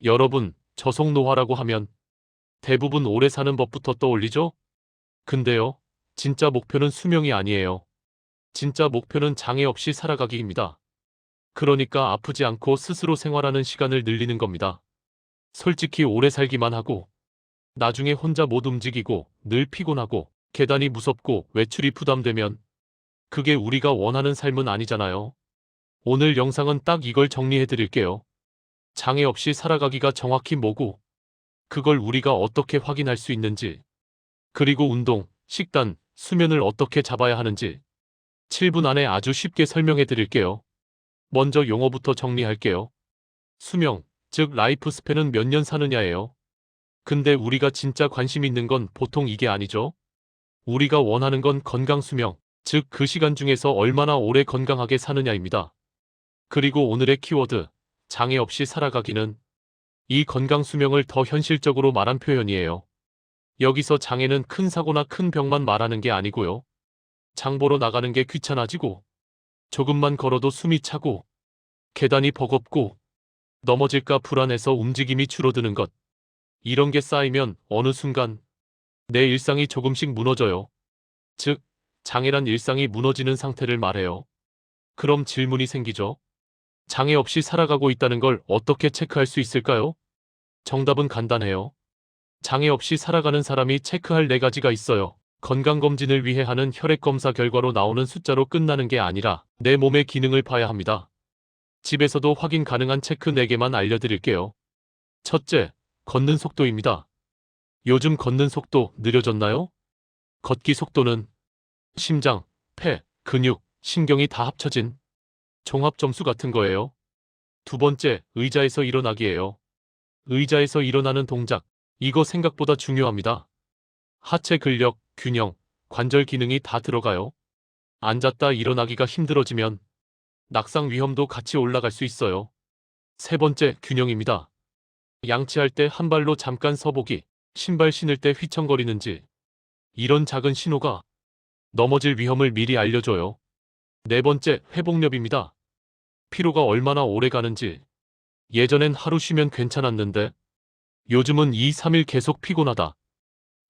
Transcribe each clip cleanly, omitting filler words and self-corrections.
여러분, 저속노화라고 하면 대부분 오래 사는 법부터 떠올리죠? 근데요, 진짜 목표는 수명이 아니에요. 진짜 목표는 장애 없이 살아가기입니다. 그러니까 아프지 않고 스스로 생활하는 시간을 늘리는 겁니다. 솔직히 오래 살기만 하고, 나중에 혼자 못 움직이고, 늘 피곤하고, 계단이 무섭고, 외출이 부담되면, 그게 우리가 원하는 삶은 아니잖아요. 오늘 영상은 딱 이걸 정리해 드릴게요. 장애 없이 살아가기가 정확히 뭐고, 그걸 우리가 어떻게 확인할 수 있는지, 그리고 운동, 식단, 수면을 어떻게 잡아야 하는지 7분 안에 아주 쉽게 설명해 드릴게요. 먼저 용어부터 정리할게요. 수명, 즉 라이프 스팬은 몇 년 사느냐예요. 근데 우리가 진짜 관심 있는 건 보통 이게 아니죠. 우리가 원하는 건 건강 수명, 즉 그 시간 중에서 얼마나 오래 건강하게 사느냐입니다. 그리고 오늘의 키워드, 장애 없이 살아가기는 이 건강 수명을 더 현실적으로 말한 표현이에요. 여기서 장애는 큰 사고나 큰 병만 말하는 게 아니고요. 장 보러 나가는 게 귀찮아지고, 조금만 걸어도 숨이 차고, 계단이 버겁고, 넘어질까 불안해서 움직임이 줄어드는 것. 이런 게 쌓이면 어느 순간 내 일상이 조금씩 무너져요. 즉, 장애란 일상이 무너지는 상태를 말해요. 그럼 질문이 생기죠. 장애 없이 살아가고 있다는 걸 어떻게 체크할 수 있을까요? 정답은 간단해요. 장애 없이 살아가는 사람이 체크할 4가지가 있어요. 건강검진을 위해 하는 혈액검사 결과로 나오는 숫자로 끝나는 게 아니라 내 몸의 기능을 봐야 합니다. 집에서도 확인 가능한 체크 4개만 알려드릴게요. 첫째, 걷는 속도입니다. 요즘 걷는 속도 느려졌나요? 걷기 속도는 심장, 폐, 근육, 신경이 다 합쳐진 종합 점수 같은 거예요. 두 번째, 의자에서 일어나기예요. 의자에서 일어나는 동작, 이거 생각보다 중요합니다. 하체 근력, 균형, 관절 기능이 다 들어가요. 앉았다 일어나기가 힘들어지면 낙상 위험도 같이 올라갈 수 있어요. 세 번째, 균형입니다. 양치할 때 한 발로 잠깐 서보기, 신발 신을 때 휘청거리는지, 이런 작은 신호가 넘어질 위험을 미리 알려줘요. 네 번째, 회복력입니다. 피로가 얼마나 오래 가는지, 예전엔 하루 쉬면 괜찮았는데, 요즘은 2, 3일 계속 피곤하다.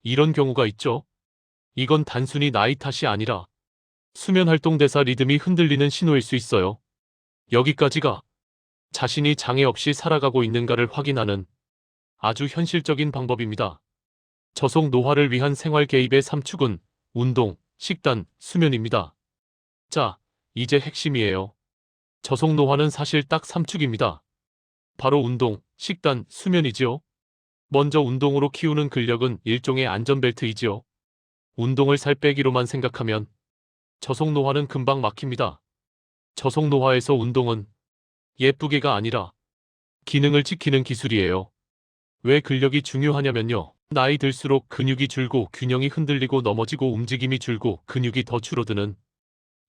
이런 경우가 있죠. 이건 단순히 나이 탓이 아니라 수면 활동 대사 리듬이 흔들리는 신호일 수 있어요. 여기까지가 자신이 장애 없이 살아가고 있는가를 확인하는 아주 현실적인 방법입니다. 저속 노화를 위한 생활 개입의 3축은 운동, 식단, 수면입니다. 자, 이제 핵심이에요. 저속 노화는 사실 딱 3축입니다. 바로 운동, 식단, 수면이지요. 먼저 운동으로 키우는 근력은 일종의 안전벨트이지요. 운동을 살 빼기로만 생각하면 저속 노화는 금방 막힙니다. 저속 노화에서 운동은 예쁘게가 아니라 기능을 지키는 기술이에요. 왜 근력이 중요하냐면요. 나이 들수록 근육이 줄고 균형이 흔들리고 넘어지고 움직임이 줄고 근육이 더 줄어드는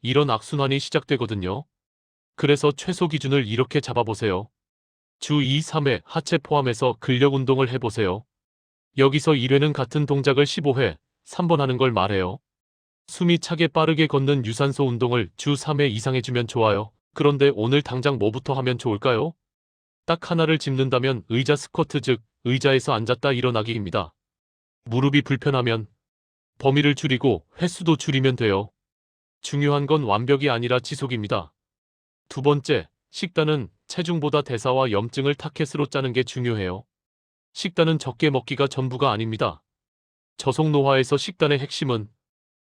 이런 악순환이 시작되거든요. 그래서 최소 기준을 이렇게 잡아보세요. 주 2, 3회 하체 포함해서 근력 운동을 해보세요. 여기서 1회는 같은 동작을 15회, 3번 하는 걸 말해요. 숨이 차게 빠르게 걷는 유산소 운동을 주 3회 이상 해주면 좋아요. 그런데 오늘 당장 뭐부터 하면 좋을까요? 딱 하나를 짚는다면 의자 스쿼트 즉 의자에서 앉았다 일어나기입니다. 무릎이 불편하면 범위를 줄이고 횟수도 줄이면 돼요. 중요한 건 완벽이 아니라 지속입니다. 두 번째, 식단은 체중보다 대사와 염증을 타켓으로 짜는 게 중요해요. 식단은 적게 먹기가 전부가 아닙니다. 저속 노화에서 식단의 핵심은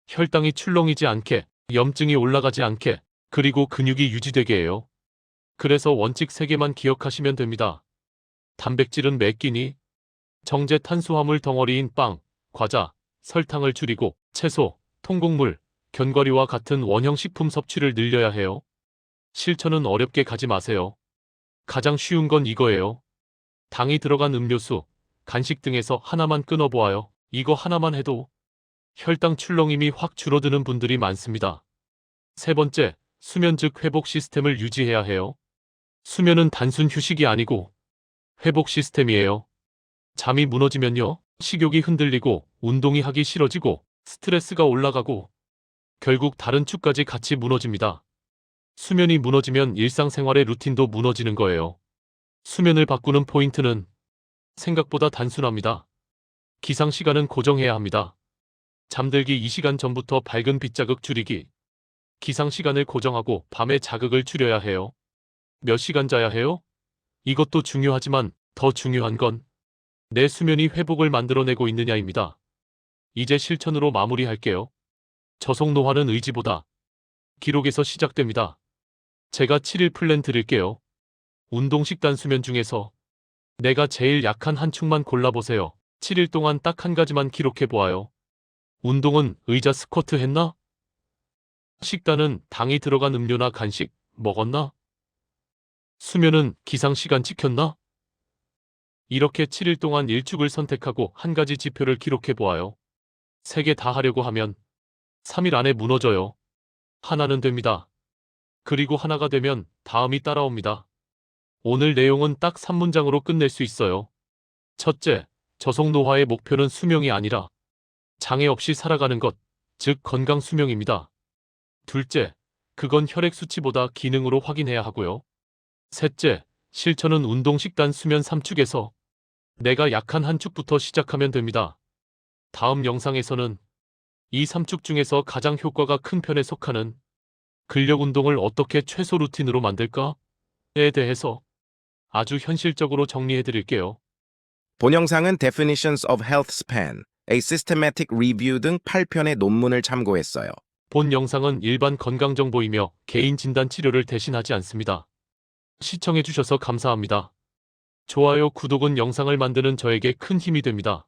혈당이 출렁이지 않게, 염증이 올라가지 않게, 그리고 근육이 유지되게 해요. 그래서 원칙 3개만 기억하시면 됩니다. 단백질은 몇 끼니? 정제 탄수화물 덩어리인 빵, 과자, 설탕을 줄이고 채소, 통곡물, 견과류와 같은 원형 식품 섭취를 늘려야 해요. 실천은 어렵게 가지 마세요. 가장 쉬운 건 이거예요. 당이 들어간 음료수, 간식 등에서 하나만 끊어보아요. 이거 하나만 해도 혈당 출렁임이 확 줄어드는 분들이 많습니다. 세 번째, 수면 즉 회복 시스템을 유지해야 해요. 수면은 단순 휴식이 아니고 회복 시스템이에요. 잠이 무너지면요, 식욕이 흔들리고 운동이 하기 싫어지고 스트레스가 올라가고 결국 다른 축까지 같이 무너집니다. 수면이 무너지면 일상생활의 루틴도 무너지는 거예요. 수면을 바꾸는 포인트는 생각보다 단순합니다. 기상 시간은 고정해야 합니다. 잠들기 2시간 전부터 밝은 빛 자극 줄이기. 기상 시간을 고정하고 밤에 자극을 줄여야 해요. 몇 시간 자야 해요? 이것도 중요하지만 더 중요한 건 내 수면이 회복을 만들어내고 있느냐입니다. 이제 실천으로 마무리할게요. 저속 노화는 의지보다 기록에서 시작됩니다. 제가 7일 플랜 드릴게요. 운동 식단 수면 중에서 내가 제일 약한 한 축만 골라보세요. 7일 동안 딱 한 가지만 기록해보아요. 운동은 의자 스쿼트 했나? 식단은 당이 들어간 음료나 간식 먹었나? 수면은 기상시간 지켰나? 이렇게 7일 동안 일축을 선택하고 한 가지 지표를 기록해보아요. 3개 다 하려고 하면 3일 안에 무너져요. 하나는 됩니다. 그리고 하나가 되면 다음이 따라옵니다. 오늘 내용은 딱 3문장으로 끝낼 수 있어요. 첫째, 저속 노화의 목표는 수명이 아니라 장애 없이 살아가는 것, 즉 건강 수명입니다. 둘째, 그건 혈액 수치보다 기능으로 확인해야 하고요. 셋째, 실천은 운동 식단 수면 3축에서 내가 약한 한 축부터 시작하면 됩니다. 다음 영상에서는 이 3축 중에서 가장 효과가 큰 편에 속하는 근력 운동을 어떻게 최소 루틴으로 만들까에 대해서 아주 현실적으로 정리해 드릴게요. 본 영상은 Definitions of Health Span, A Systematic Review 등 8편의 논문을 참고했어요. 본 영상은 일반 건강 정보이며 개인 진단 치료를 대신하지 않습니다. 시청해 주셔서 감사합니다. 좋아요, 구독은 영상을 만드는 저에게 큰 힘이 됩니다.